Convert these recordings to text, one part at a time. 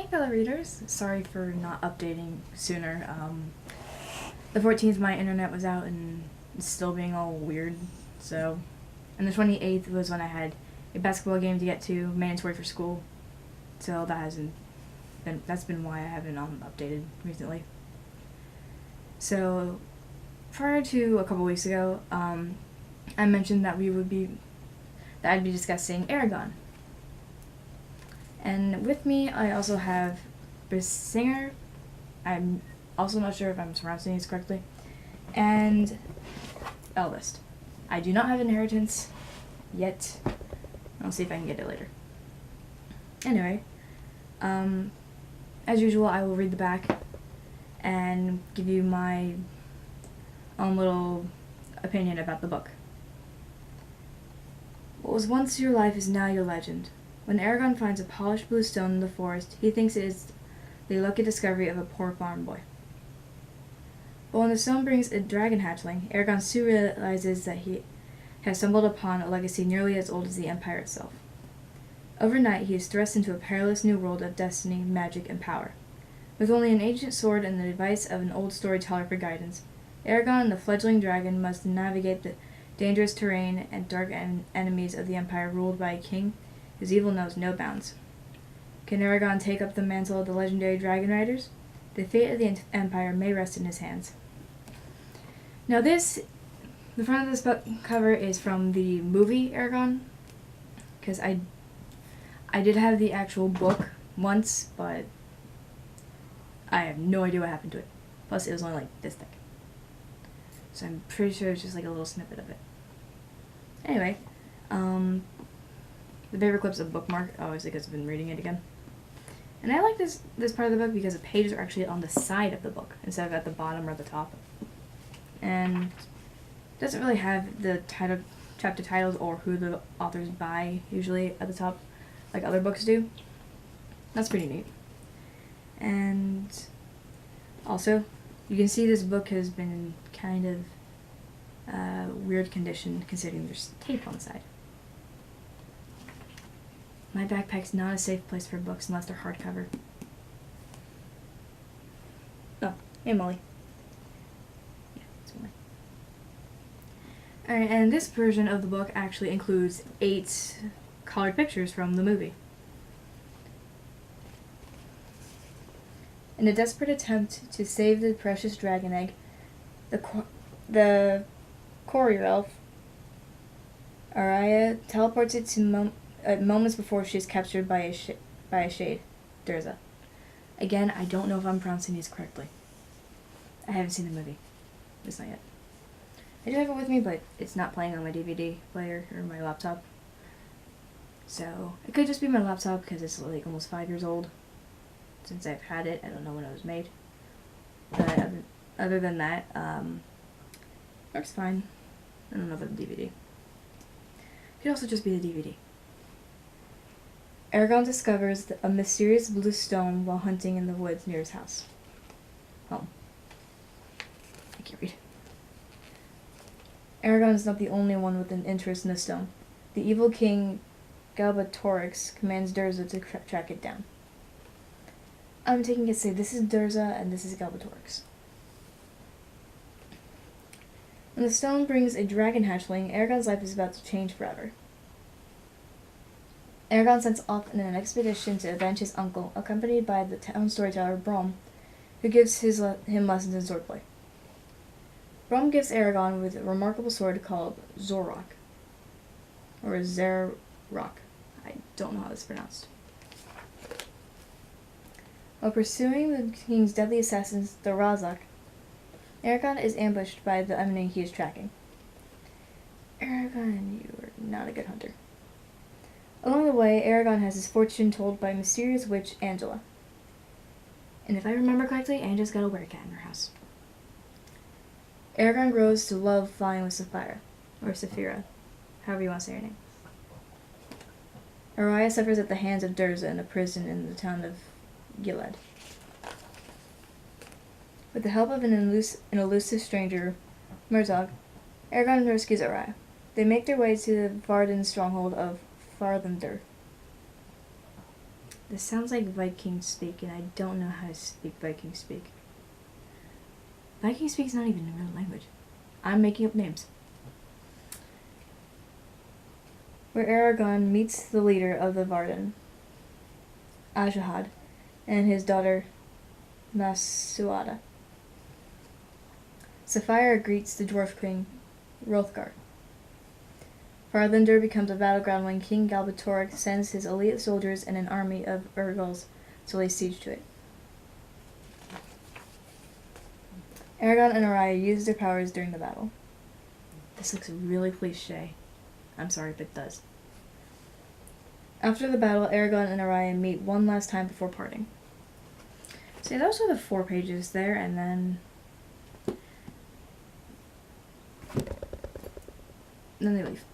Hey fellow readers, sorry for not updating sooner. The 14th my internet was out and it's still being all weird, so... And the 28th was when I had a basketball game to get to, mandatory for school, so that's been why I haven't updated recently. So, prior to a couple weeks ago, I mentioned that I'd be discussing Eragon. And with me, I also have Singer. I'm also not sure if I'm pronouncing these correctly. And Eldest. I do not have inheritance yet. I'll see if I can get it later. Anyway, as usual, I will read the back and give you my own little opinion about the book. What was once your life is now your legend. When Eragon finds a polished blue stone in the forest, he thinks it is the lucky discovery of a poor farm boy. But when the stone brings a dragon hatchling, Eragon soon realizes that he has stumbled upon a legacy nearly as old as the Empire itself. Overnight, he is thrust into a perilous new world of destiny, magic, and power. With only an ancient sword and the advice of an old storyteller for guidance, Eragon and the fledgling dragon must navigate the dangerous terrain and dark enemies of the Empire ruled by a king whose evil knows no bounds. Can Eragon take up the mantle of the legendary dragon riders? The fate of the Empire may rest in his hands. Now the front of this book cover is from the movie Eragon, because I did have the actual book once, but I have no idea what happened to it. Plus, it was only like this thick. So I'm pretty sure it's just like a little snippet of it. Anyway, the paper clip's a bookmark, obviously because I've been reading it again. And I like this part of the book because the pages are actually on the side of the book instead of at the bottom or the top. And it doesn't really have the chapter titles or who the author's by usually at the top like other books do. That's pretty neat. And also, you can see this book has been in kind of weird condition considering there's tape on the side. My backpack's not a safe place for books unless they're hardcover. Oh, hey Molly. Yeah, it's Molly. Alright, and this version of the book actually includes 8 colored pictures from the movie. In a desperate attempt to save the precious dragon egg, the courier elf, Araya, teleports it to moments before she is captured by a shade, Durza. Again, I don't know if I'm pronouncing these correctly. I haven't seen the movie. It's not yet. I do have it with me, but it's not playing on my DVD player or my laptop. So, it could just be my laptop because it's like almost 5 years old. Since I've had it, I don't know when it was made. But other than that, works fine. I don't know about the DVD. It could also just be the DVD. Eragon discovers a mysterious blue stone while hunting in the woods near his house. Home. I can't read. Eragon is not the only one with an interest in the stone. The evil king Galbatorix commands Durza to track it down. I'm taking it to say this is Durza and this is Galbatorix. When the stone brings a dragon hatchling, Eragon's life is about to change forever. Eragon sets off in an expedition to avenge his uncle, accompanied by the town storyteller Brom, who gives him lessons in swordplay. Brom gives Eragon with a remarkable sword called Zorok, or Zerrock. I don't know how this is pronounced. While pursuing the king's deadly assassins, the Razak, Eragon is ambushed by the enemy he is tracking. Eragon, you are not a good hunter. Along the way, Eragon has his fortune told by mysterious witch Angela. And if I remember correctly, Angela's got a werecat in her house. Eragon grows to love flying with Saphira, or Saphira, however you want to say her name. Araya suffers at the hands of Durza in a prison in the town of Gilead. With the help of an elusive stranger, Murtagh, Eragon rescues Araya. They make their way to the Varden stronghold of Farthander. This sounds like Viking speak, and I don't know how to speak Viking speak. Viking speak is not even a real language. I'm making up names. Where Eragon meets the leader of the Varden, Ashahad, and his daughter, Masuada. Sapphire greets the Dwarf King, Hrothgar. Farthander becomes a battleground when King Galbatorix sends his elite soldiers and an army of Urgals to lay siege to it. Eragon and Arya use their powers during the battle. This looks really cliche. I'm sorry, but it does. After the battle, Eragon and Arya meet one last time before parting. So those are the 4 pages there, and then they leave.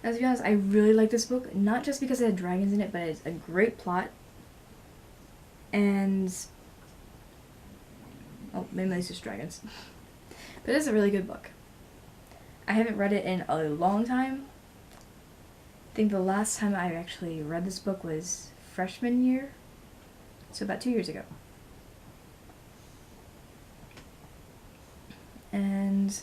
And to be honest, I really like this book, not just because it had dragons in it, but it's a great plot. And oh, mainly it's just dragons. But it's a really good book. I haven't read it in a long time. I think the last time I actually read this book was freshman year, so about 2 years ago. And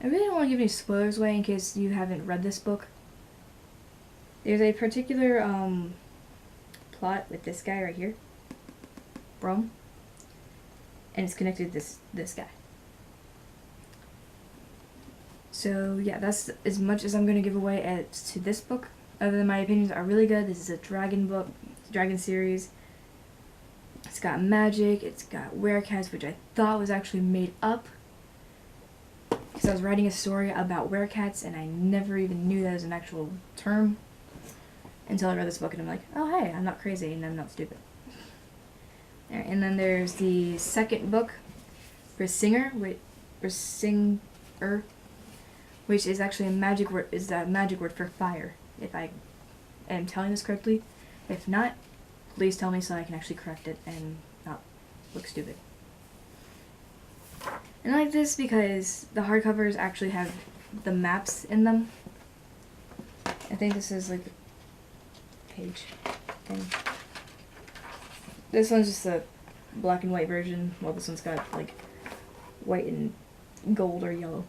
I really don't want to give any spoilers away in case you haven't read this book. There's a particular plot with this guy right here, Brom, and it's connected to this guy. So yeah, that's as much as I'm going to give away to this book. Other than my opinions are really good. This is a dragon book, dragon series. It's got magic, it's got werecats, which I thought was actually made up. Because I was writing a story about werecats and I never even knew that was an actual term. Until I read this book and I'm like, oh hey, I'm not crazy and I'm not stupid. Alright, and then there's the second book, Risinger, which is actually a magic word for fire, if I am telling this correctly. If not, please tell me so I can actually correct it and not look stupid. And I like this because the hardcovers actually have the maps in them. I think this is like a page thing. This one's just a black and white version, while this one's got like white and gold or yellow.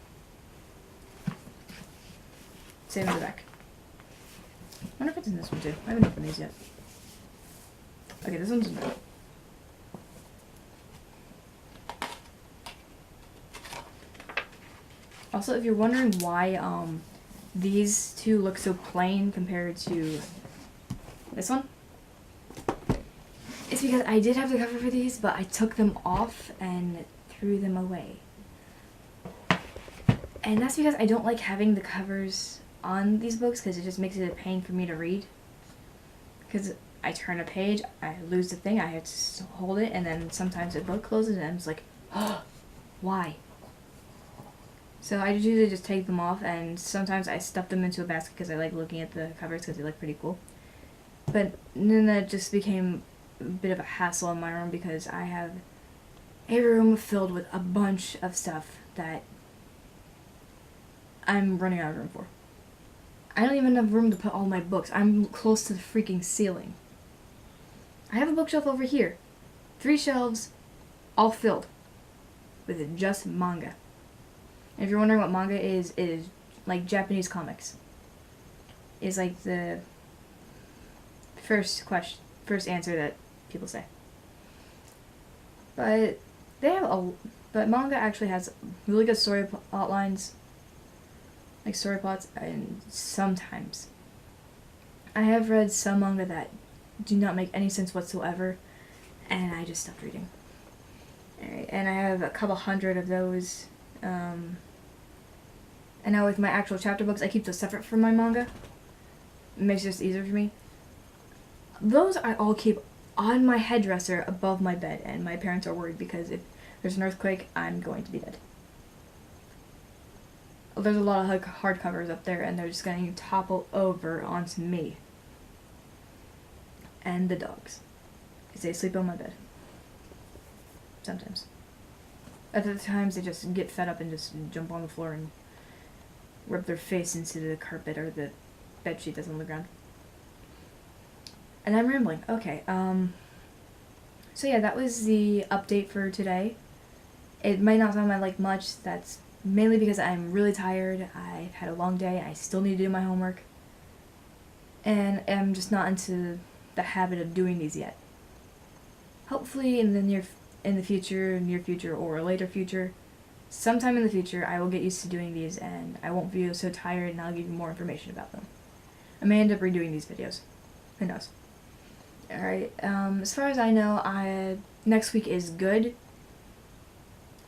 Same in the back. I wonder if it's in this one too. I haven't opened these yet. Okay, this one's not. Also, if you're wondering why these two look so plain compared to this one, it's because I did have the cover for these, but I took them off and threw them away. And that's because I don't like having the covers on these books because it just makes it a pain for me to read. Because I turn a page, I lose the thing, I have to hold it, and then sometimes the book closes and I'm just like, oh, why? So I usually just take them off, and sometimes I stuff them into a basket because I like looking at the covers because they look pretty cool. But then that just became a bit of a hassle in my room because I have a room filled with a bunch of stuff that I'm running out of room for. I don't even have room to put all my books. I'm close to the freaking ceiling. I have a bookshelf over here. 3 shelves, all filled with just manga. And if you're wondering what manga is, it is like Japanese comics. It's like the first answer that people say. But but manga actually has really good story outlines, like story plots, and sometimes I have read some manga that do not make any sense whatsoever, and I just stopped reading. Alright, and I have a couple hundred of those. And now with my actual chapter books, I keep those separate from my manga. It makes it just easier for me. Those I all keep on my headdresser above my bed, and my parents are worried because if there's an earthquake, I'm going to be dead. There's a lot of hardcovers up there, and they're just going to topple over onto me. And the dogs. Because they sleep on my bed. Sometimes. Other times they just get fed up and just jump on the floor and rub their face into the carpet or the bedsheet that's on the ground. And I'm rambling. Okay, so yeah, that was the update for today. It might not sound like much. That's mainly because I'm really tired. I've had a long day. I still need to do my homework. And I'm just not into the habit of doing these yet. Hopefully in the near future or a later future, sometime in the future, I will get used to doing these and I won't feel so tired and I'll give you more information about them. I may end up redoing these videos. Who knows? Alright, as far as I know, next week is good.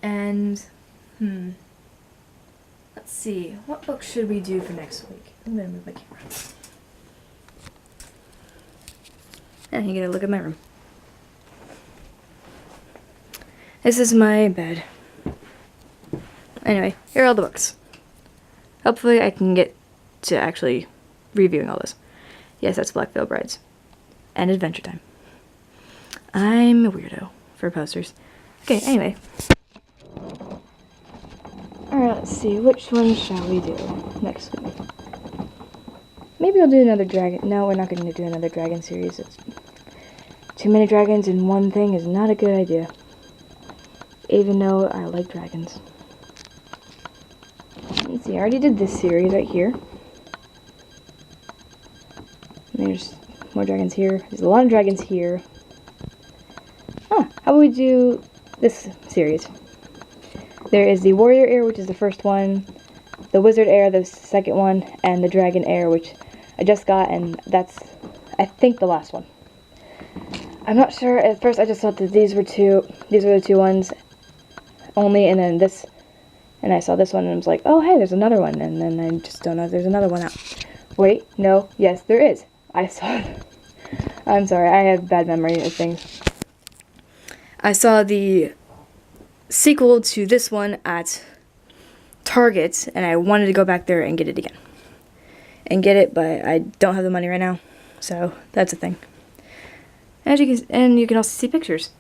And, let's see, what book should we do for next week? I'm gonna move my camera. And you get a look at my room. This is my bed. Anyway, here are all the books. Hopefully I can get to actually reviewing all this. Yes, that's Black Veil Brides. And Adventure Time. I'm a weirdo for posters. Okay, anyway. Alright, let's see. Which one shall we do next week? Maybe I'll do another dragon. No, we're not going to do another dragon series. Too many dragons in one thing is not a good idea. Even though I like dragons. Let's see, I already did this series right here. There's more dragons here. There's a lot of dragons here. How about we do this series? There is the Warrior Heir, which is the first one, the Wizard Heir, the second one, and the Dragon Heir, which I just got, and that's, I think, the last one. I'm not sure. At first, I just thought that these were the two ones only, and then this, and I saw this one, and I was like, oh, hey, there's another one, and then I just don't know if there's another one out. Wait, no, yes, there is. I saw it. I'm sorry, I have bad memory of things. I saw the sequel to this one at Target, and I wanted to go back there and get it again. And get it, but I don't have the money right now, so that's a thing. And you can also see pictures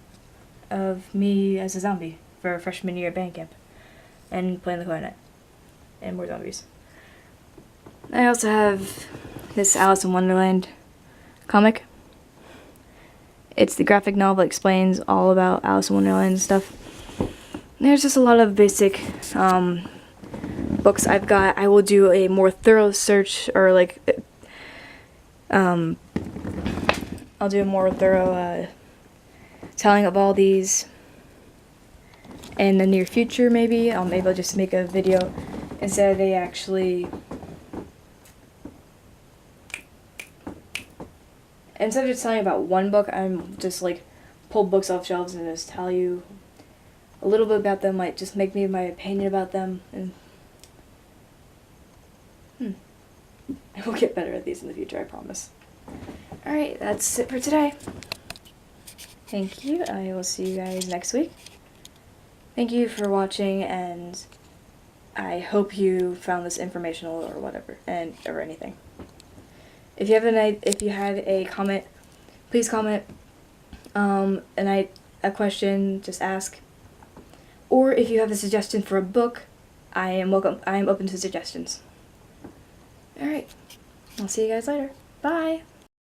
of me as a zombie for freshman year band camp, and playing the clarinet, and more zombies. I also have this Alice in Wonderland comic. It's the graphic novel that explains all about Alice in Wonderland and stuff. There's just a lot of basic books I've got. I will do a more thorough search, or like, I'll do a more thorough telling of all these in the near future, maybe. Maybe I'll just make a video instead of instead of just telling about one book, I'm just like pull books off shelves and just tell you a little bit about them, might just make me my opinion about them, and I will get better at these in the future, I promise. Alright, that's it for today. Thank you. I will see you guys next week. Thank you for watching, and I hope you found this informational or whatever, or anything. If you had a comment, please comment. A question, just ask. Or if you have a suggestion for a book, I am welcome. I am open to suggestions. Alright. I'll see you guys later. Bye.